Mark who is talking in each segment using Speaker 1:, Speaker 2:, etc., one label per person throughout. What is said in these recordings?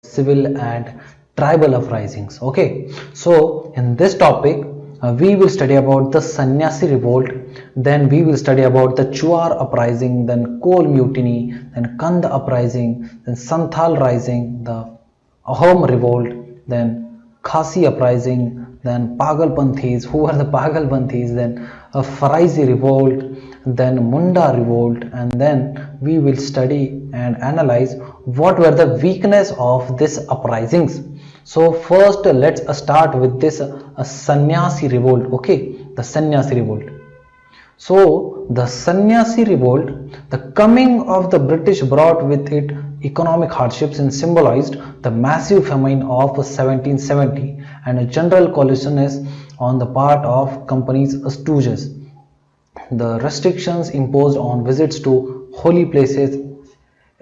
Speaker 1: Civil and tribal uprisings. Okay, so in this topic we will study about the Sannyasi revolt, then we will study about the Chuar uprising, then Coal mutiny, then Kand uprising, then Santhal rising, the Ahom revolt, then Khasi uprising, then Pagalpanthis. Who are the Pagalpanthis? Then a Faraisi revolt, then Munda revolt, and then we will study and analyze what were the weakness of these uprisings. So first let's start with this Sannyasi revolt. Okay, the Sannyasi revolt. So the Sannyasi revolt, the coming of the British brought with it economic hardships and symbolized the massive famine of 1770 and a general coalition on the part of company's stooges. The restrictions imposed on visits to holy places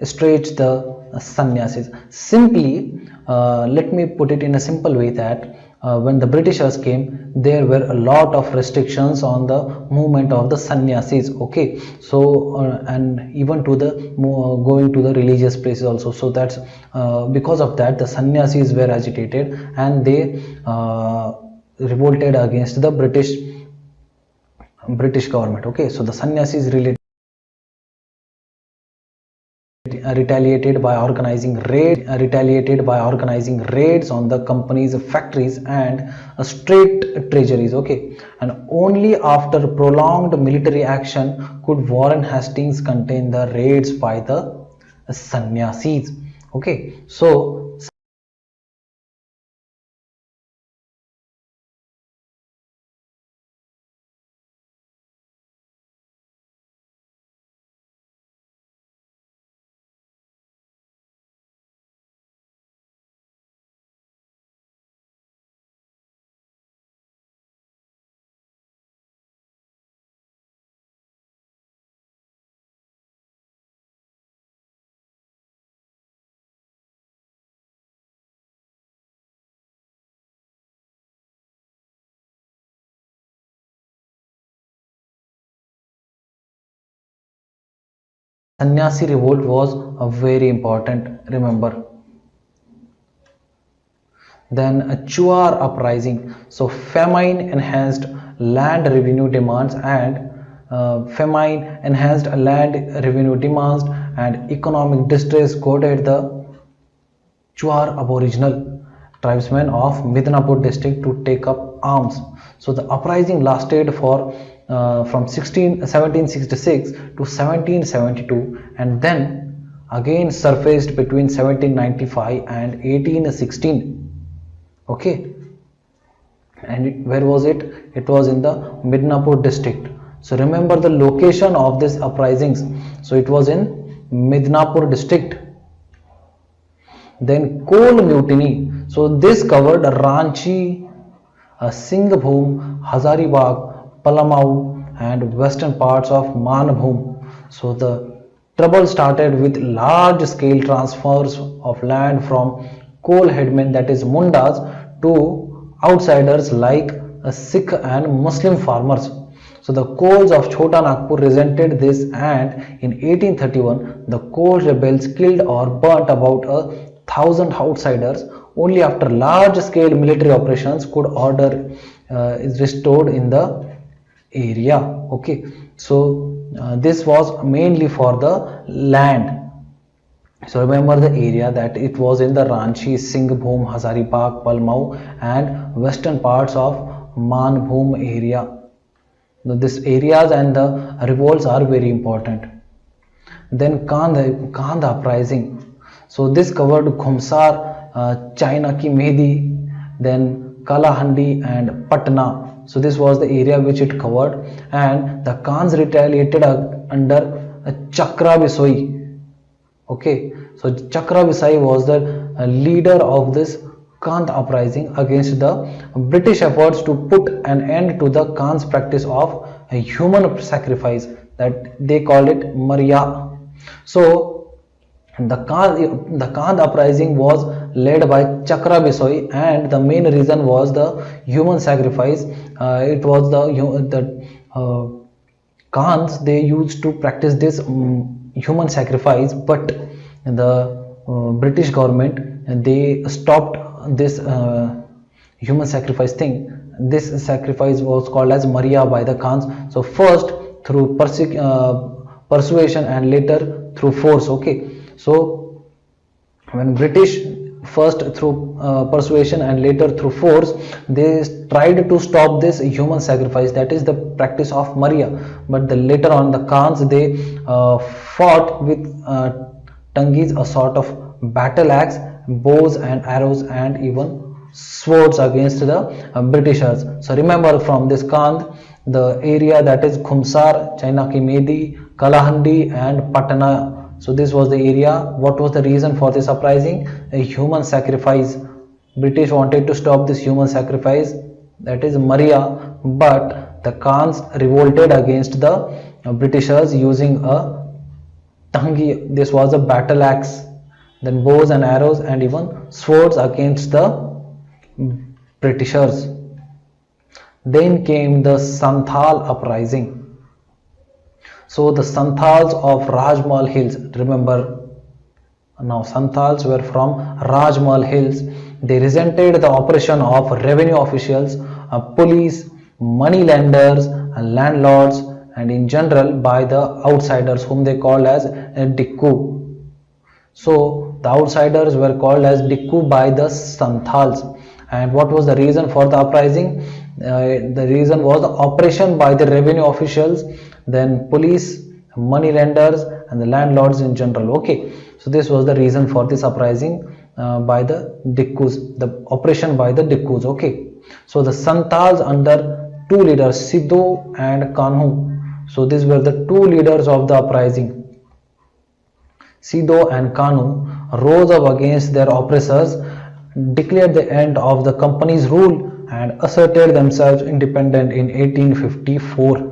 Speaker 1: stretched the sannyasis. Simply, let me put it in a simple way that when the Britishers came, there were a lot of restrictions on the movement of the sannyasis. Okay, so and even to the going to the religious places also. So that's because of that the sannyasis were agitated and they revolted against the British government. Okay, so the sannyasis retaliated by organizing raids on the company's factories and state treasuries. Okay, and only after prolonged military action could Warren Hastings contain the raids by the sannyasis. Okay, so Sannyasi revolt was a very important, remember. Then a Chuar uprising. So famine enhanced land revenue demands and economic distress goaded the Chuar aboriginal tribesmen of Midnapur district to take up arms. So the uprising lasted for from 1766 to 1772 and then again surfaced between 1795 and 1816. Okay, and where was it? It was in the Midnapur district. So remember the location of these uprisings. So it was in Midnapur district. Then Coal mutiny. So this covered Ranchi, Singhbhum, Hazaribagh, Palamau and western parts of Manbhum. So the trouble started with large scale transfers of land from coal headmen, that is Mundas, to outsiders like Sikh and Muslim farmers. So the coals of Chota Nagpur resented this and in 1831 the coal rebels killed or burnt about 1,000 outsiders. Only after large scale military operations could order is restored in the area. Okay, so this was mainly for the land. So remember the area that it was in the Ranchi, Singhbhum, Hazaribagh, Palmau and western parts of Manbhum area. Now, these areas and the revolts are very important. Then Kand uprising. So this covered Khumsar, China Ki Mehdi, then Kalahandi and Patna. So this was the area which it covered and the Khans retaliated under Chakra Bisoi. Okay, so Chakra Bisai was the leader of this Kand uprising against the British efforts to put an end to the Khan's practice of a human sacrifice, that they called it Maria. So the Kand uprising was led by Chakra Bisoi and the main reason was the human sacrifice. It was Khans, they used to practice this human sacrifice, but the British government, they stopped this human sacrifice thing. This sacrifice was called as Maria by the Khans. So first through persuasion and later through force. Okay, so when British first through persuasion and later through force, they tried to stop this human sacrifice, that is the practice of Maria. But the later on the Khans, they fought with tangis, a sort of battle axe, bows and arrows and even swords against the Britishers. So remember, from this Kand, the area that is Khumsar, Chainaki Medi, Kalahandi and Patna. So this was the area. What was the reason for this uprising? A human sacrifice. British wanted to stop this human sacrifice, that is Maria, but the Khans revolted against the Britishers using a tangi. This was a battle axe, then bows and arrows and even swords against the Britishers. Then came the Santhal uprising. So the Santhals of Rajmahal Hills, remember now Santhals were from Rajmahal Hills. They resented the oppression of revenue officials, police, money lenders and landlords, and in general by the outsiders whom they called as Dikku. So the outsiders were called as Dikku by the Santhals. And what was the reason for the uprising? The reason was the oppression by the revenue officials, then police, money lenders and the landlords in general. Okay, so this was the reason for this uprising by the Dikkus, the oppression by the Dikkus. Okay, so the Santals under two leaders, Siddo and Kanhu. So these were the two leaders of the uprising. Siddo and Kanu rose up against their oppressors, declared the end of the company's rule and asserted themselves independent in 1854.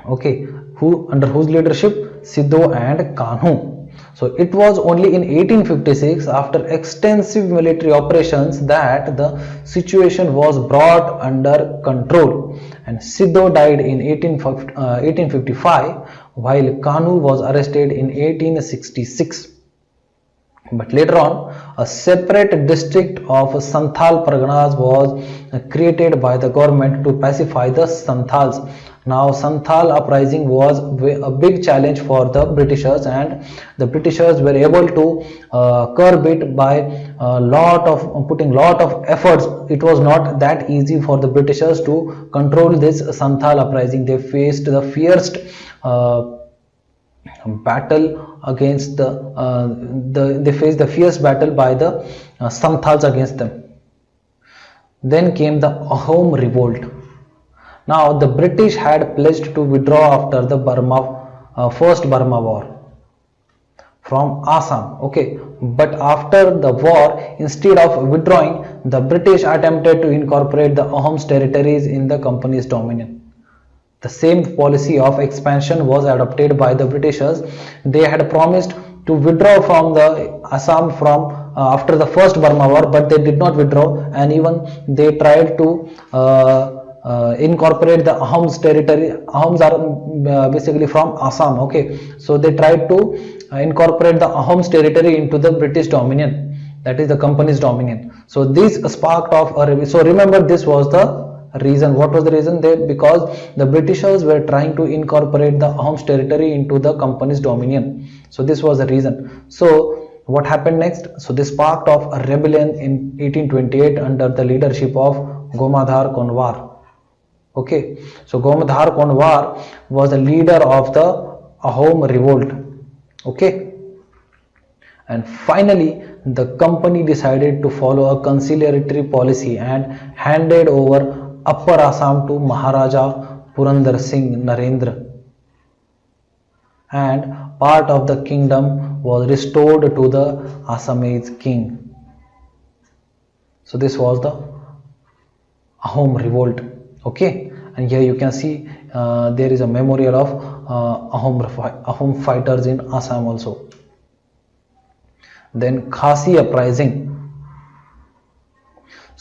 Speaker 1: Okay, under whose leadership? Siddo and Kanu. So it was only in 1856, after extensive military operations, that the situation was brought under control, and Siddo died in 1855 while Kanu was arrested in 1866. But later on, a separate district of Santhal Parganas was created by the government to pacify the Santhals. Now Santhal uprising was a big challenge for the Britishers, and the Britishers were able to curb it by putting lot of efforts. It was not that easy for the Britishers to control this Santhal uprising. They faced the fierce battle against they faced the fierce battle by the Santhals against them. Then came the Ahom revolt. Now the British had pledged to withdraw after the first Burma war from Assam. Okay, but after the war, instead of withdrawing, the British attempted to incorporate the Ahom's territories in the company's dominion. The same policy of expansion was adopted by the Britishers. They had promised to withdraw from the Assam from after the first Burma war, but they did not withdraw, and even they tried to incorporate the Ahom's territory. Ahoms are basically from Assam. Okay, so they tried to incorporate the Ahom's territory into the British dominion, that is the company's dominion. So this sparked off a so remember, this was the reason. What was the reason? There, because the Britishers were trying to incorporate the Ahom's territory into the company's dominion. So this was the reason. So what happened next? So this sparked off a rebellion in 1828 under the leadership of Gomadhar Konwar. Okay, so Gomadhar Konwar was the leader of the Ahom revolt. Okay, and finally the company decided to follow a conciliatory policy and handed over Upper Assam to Maharaja Purandar Singh Narendra, and part of the kingdom was restored to the Assamese king. So this was the Ahom revolt. Okay, and here you can see there is a memorial of Ahom fighters in Assam also. Then Khasi uprising.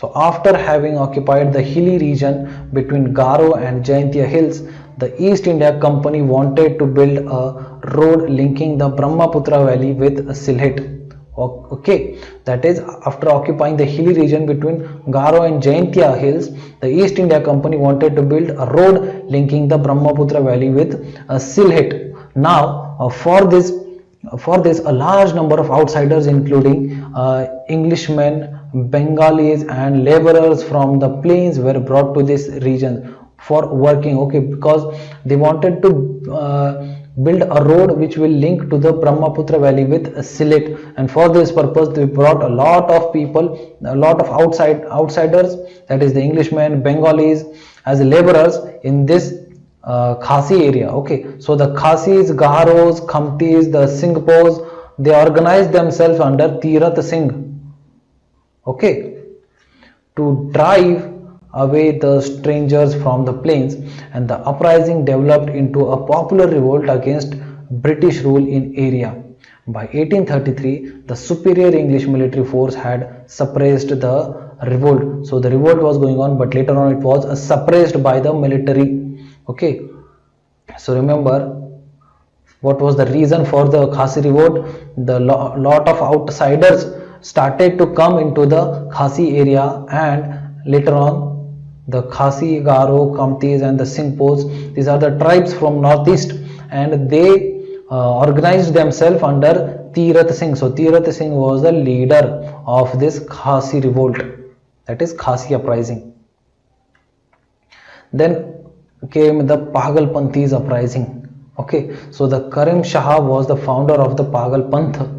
Speaker 1: So after having occupied the hilly region between Garo and Jaintia hills, the East India Company wanted to build a road linking the Brahmaputra valley with Sylhet. Okay, that is, after occupying the hilly region between Garo and Jaintia hills, the East India Company wanted to build a road linking the Brahmaputra valley with Sylhet. Now, for this, a large number of outsiders, including Englishmen, Bengalis, and laborers from the plains, were brought to this region for working. Okay, because they wanted to build a road which will link to the Brahmaputra valley with Sylhet, and for this purpose they brought a lot of people, a lot of outsiders, that is the Englishmen, Bengalis, as laborers in this Khasi area. Okay, so the Khasis, Gaharos, Khamtis, the Singhpos, they organized themselves under Tirath Singh, okay, to drive away the strangers from the plains, and the uprising developed into a popular revolt against British rule in area. By 1833, the superior English military force had suppressed the revolt. So the revolt was going on, but later on it was suppressed by the military. Okay, so remember, what was the reason for the Khasi revolt? The lot of outsiders started to come into the Khasi area, and later on the Khasi, Garo, Khamtis, and the Singhpos, these are the tribes from northeast, and they organized themselves under Tirath Singh. So Tirath Singh was the leader of this Khasi revolt, that is Khasi uprising. Then came the Pagalpanthis uprising. Okay, so the Karim Shah was the founder of the Pagal Panth,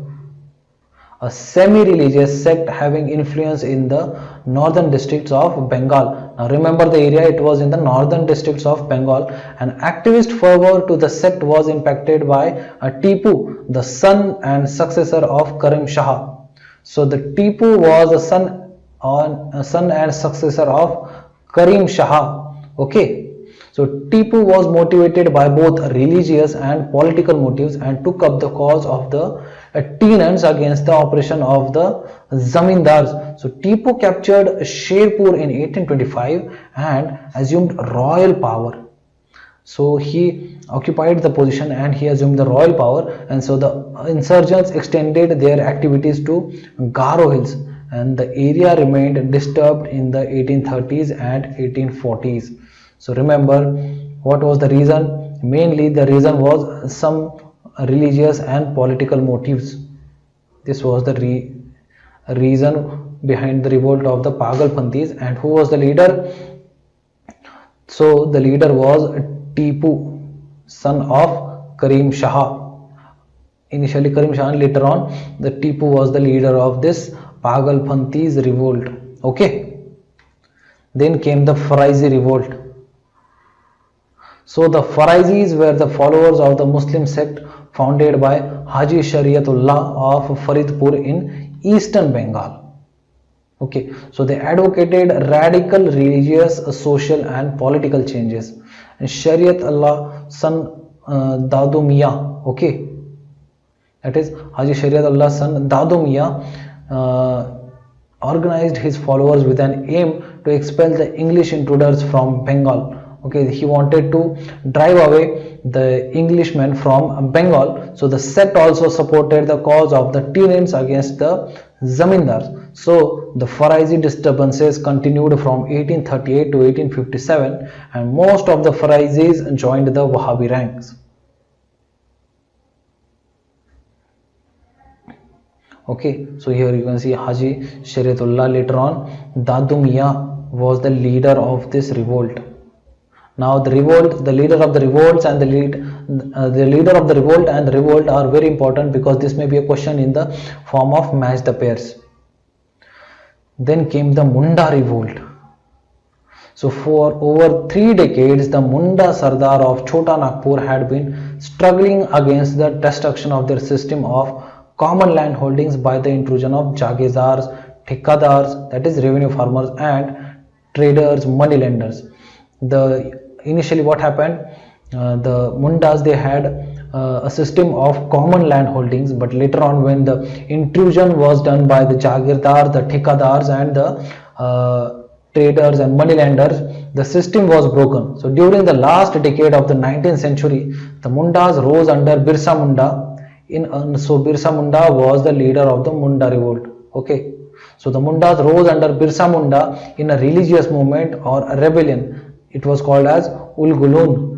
Speaker 1: a semi-religious sect having influence in the northern districts of Bengal. Now remember the area, it was in the northern districts of Bengal. An activist fervor to the sect was impacted by Tipu, the son and successor of Karim Shah. So the Tipu was a son and successor of Karim Shah. Okay, so Tipu was motivated by both religious and political motives and took up the cause of the tenants against the oppression of the zamindars. So Tipu captured Sherpur in 1825 and assumed royal power. So he occupied the position and he assumed the royal power, and so the insurgents extended their activities to Garo hills, and the area remained disturbed in the 1830s and 1840s. So remember, what was the reason? Mainly the reason was some religious and political motives. This was the reason behind the revolt of the Pagalpanthis. And who was the leader? So the leader was Tipu, son of Karim Shah. Initially Karim Shah, and later on the Tipu was the leader of this Pagalpanthis revolt. Okay, then came the Faraisi revolt. So the Farizis were the followers of the Muslim sect founded by Haji Shariatullah of Faridpur in eastern Bengal. Okay, so they advocated radical religious, social and political changes. And Shariatullah son Dadu Mian, okay, that is Haji Shariatullah son Dadu Mian organized his followers with an aim to expel the English intruders from Bengal. Okay, he wanted to drive away the Englishmen from Bengal. So the sect also supported the cause of the tenants against the zamindars. So the Faraisi disturbances continued from 1838 to 1857, and most of the Faraisis joined the Wahhabi ranks. Okay, so here you can see Haji Shariatullah. Later on, Dadu Mian was the leader of this revolt. Now the leader of the revolts and the leader of the revolt and the revolt are very important, because this may be a question in the form of match the pairs. Then came the Munda revolt. So for over 3 decades, the Munda Sardar of Chota Nagpur had been struggling against the destruction of their system of common land holdings by the intrusion of Jagizars, Thikadars, that is revenue farmers, and traders, moneylenders. Initially what happened, the Mundas, they had a system of common land holdings, but later on when the intrusion was done by the Jagirdars, the Thikadars and the traders and moneylenders, the system was broken. So during the last decade of the 19th century, the Mundas rose under Birsa Munda. So Birsa Munda was the leader of the Munda revolt. Okay. So the Mundas rose under Birsa Munda in a religious movement or a rebellion. It was called as Ulgulun.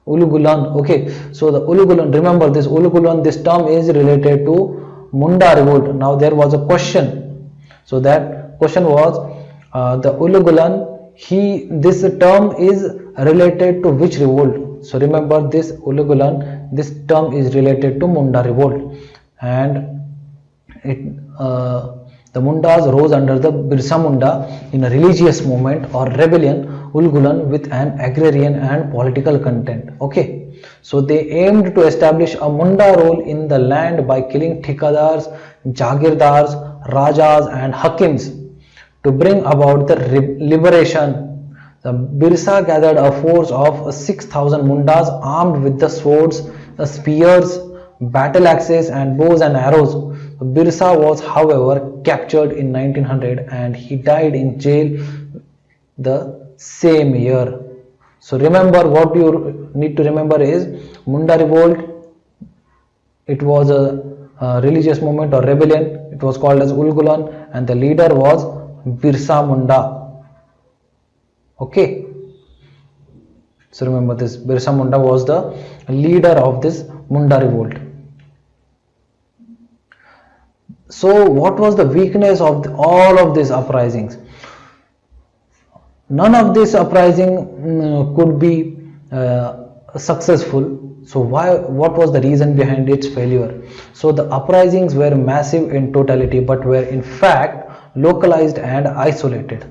Speaker 1: Ulugulan. Okay. So the Ulugulan, remember this Ulugulan, this term is related to Munda revolt. Now there was a question. So that question was the Ulugulan, this term is related to which revolt? So remember this Ulugulan, this term is related to Munda revolt, and the Mundas rose under the Birsa Munda in a religious movement or rebellion, Ulgulan, with an agrarian and political content. Okay, so they aimed to establish a Munda rule in the land by killing Thikadars, Jagirdars, Rajas and Hakims to bring about the liberation. The Birsa gathered a force of 6,000 Mundas armed with the swords, the spears, battle axes and bows and arrows. Birsa was however captured in 1900 and he died in jail the same year. So remember, what you need to remember is Munda revolt, it was a religious movement or rebellion. It was called as Ulgulan and the leader was Birsa Munda. Okay, so remember this, Birsa Munda was the leader of this Munda revolt. So what was the weakness of all of these uprisings? None of this uprising could be successful. So what was the reason behind its failure? So the uprisings were massive in totality but were in fact localized and isolated.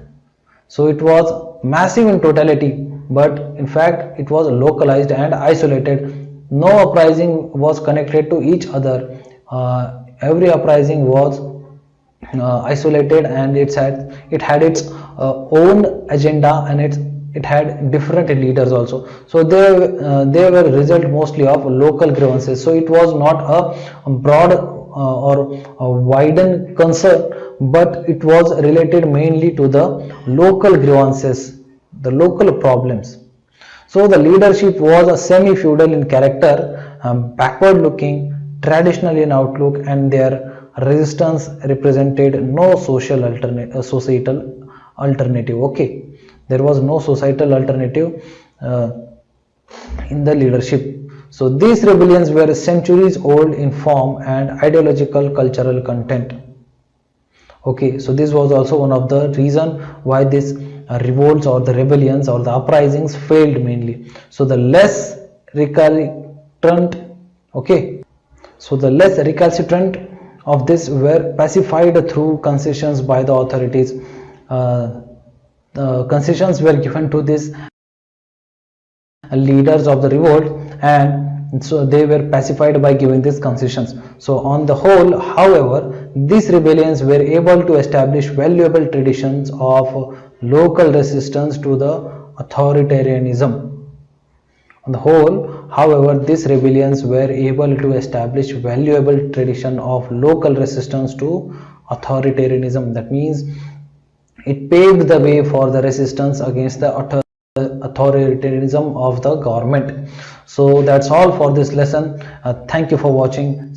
Speaker 1: So it was massive in totality but in fact it was localized and isolated. No uprising was connected to each other. Every uprising was isolated and it had its own agenda and it had different leaders also. So they were result mostly of local grievances. So it was not a broad or a widened concern, but it was related mainly to the local grievances, the local problems. So the leadership was a semi-feudal in character, backward looking, traditional in outlook, and their resistance represented no societal alternative. Okay, there was no societal alternative in the leadership. So these rebellions were centuries old in form and ideological cultural content. Okay, so this was also one of the reason why this revolts or the rebellions or the uprisings failed mainly. So the less recalcitrant, okay, so the less recalcitrant of this were pacified through concessions by the authorities. Concessions were given to these leaders of the revolt, and so they were pacified by giving these concessions. So on the whole, however, these rebellions were able to establish valuable traditions of local resistance to the authoritarianism. On the whole, however, these rebellions were able to establish valuable tradition of local resistance to authoritarianism. That means it paved the way for the resistance against the authoritarianism of the government. So that's all for this lesson. Thank you for watching.